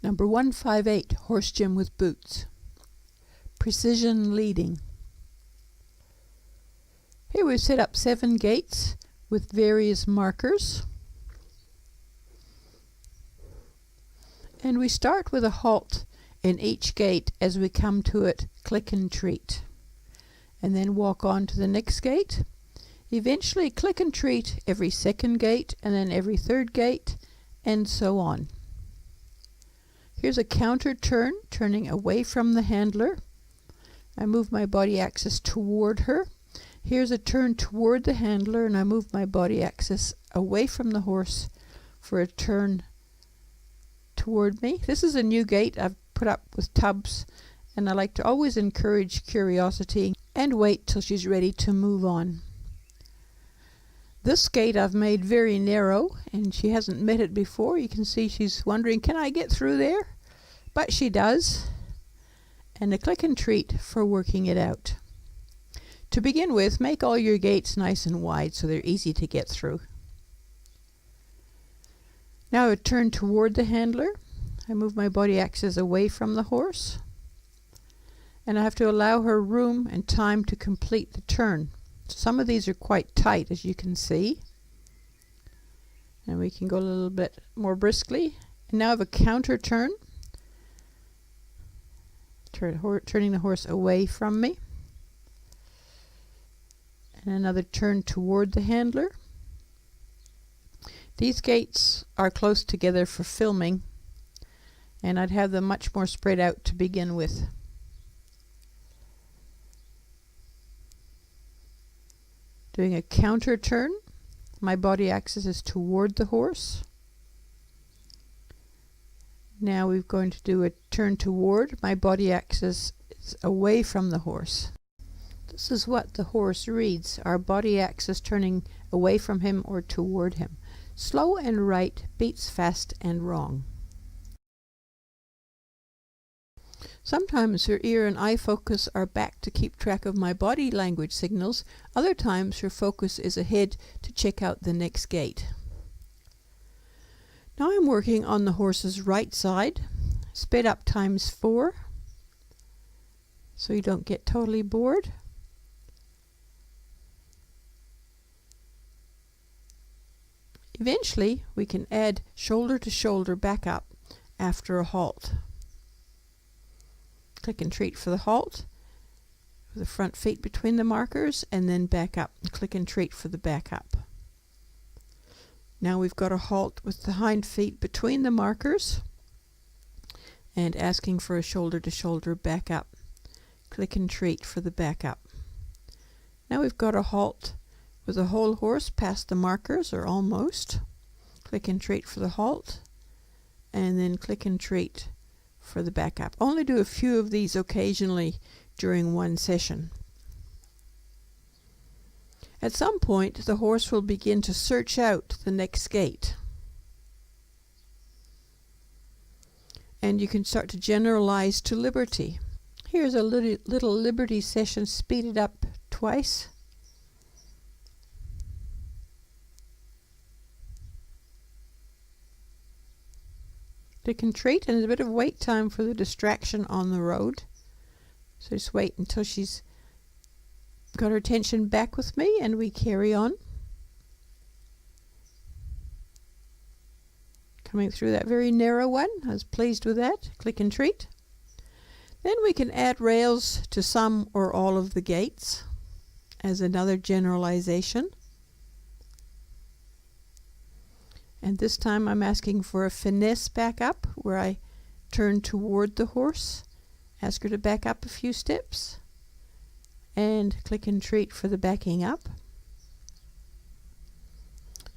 Number 158, HorseGym with boots. Precision leading. Here we've set up 7 gaits with various markers. And we start with a halt in each gait. As we come to it, click and treat. And then walk on to the next gait. Eventually click and treat every second gait, and then every third gait, and so on. Here's a counter turn, turning away from the handler. I move my body axis toward her. Here's a turn toward the handler, and I move my body axis away from the horse for a turn toward me. This is a new gait I've put up with tubs, and I like to always encourage curiosity and wait till she's ready to move on. This gait I've made very narrow, and she hasn't met it before. You can see she's wondering, can I get through there? But she does. And a click and treat for working it out. To begin with, make all your gaits nice and wide so they're easy to get through. Now I turn toward the handler. I move my body axis away from the horse. And I have to allow her room and time to complete the turn. Some of these are quite tight, as you can see. And we can go a little bit more briskly. And now I have a counter turn. Turning the horse away from me. And another turn toward the handler. These gaits are close together for filming, and I'd have them much more spread out to begin with. Doing a counter turn, my body axis is toward the horse. Now we're going to do a turn toward, my body axis is away from the horse. This is what the horse reads, our body axis turning away from him or toward him. Slow and right beats fast and wrong. Sometimes her ear and eye focus are back to keep track of my body language signals. Other times her focus is ahead to check out the next gait. Now I'm working on the horse's right side, sped up ×4, so you don't get totally bored. Eventually we can add shoulder to shoulder back up after a halt. Click and treat for the halt, with the front feet between the markers, and then back up. Click and treat for the back up. Now we've got a halt with the hind feet between the markers, and asking for a shoulder to shoulder back up. Click and treat for the back up. Now we've got a halt with the whole horse past the markers, or almost. Click and treat for the halt, and then click and treat for the back up. Only do a few of these occasionally during one session. At some point the horse will begin to search out the next gait, and you can start to generalize to liberty. Here's a little liberty session speeded up twice. Click and treat, and there's a bit of wait time for the distraction on the road. So just wait until she's got her attention back with me, and we carry on. Coming through that very narrow one. I was pleased with that. Click and treat. Then we can add rails to some or all of the gaits as another generalization. And this time I'm asking for a finesse back-up, where I turn toward the horse, ask her to back up a few steps, and click and treat for the backing up.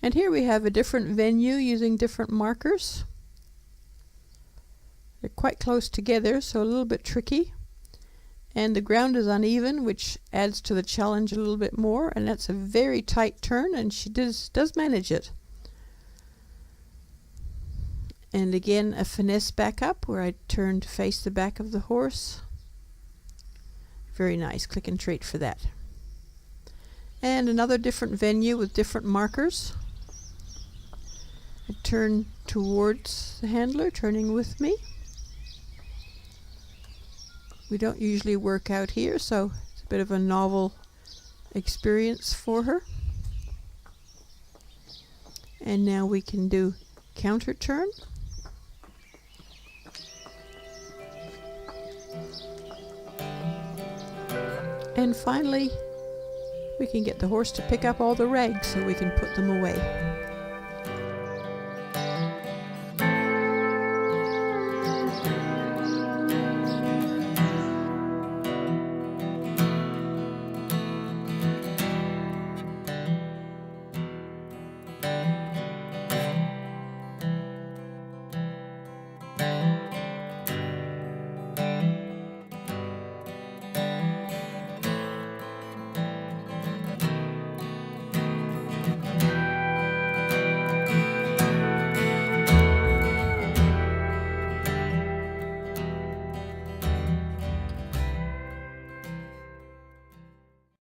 And here we have a different venue using different markers. They're quite close together, so a little bit tricky. And the ground is uneven, which adds to the challenge a little bit more, and that's a very tight turn, and she does manage it. And again, a finesse back up, where I turn to face the back of the horse. Very nice. Click and treat for that. And another different venue with different markers. I turn towards the handler, turning with me. We don't usually work out here, so it's a bit of a novel experience for her. And now we can do counter turn. And finally, we can get the horse to pick up all the rags so we can put them away.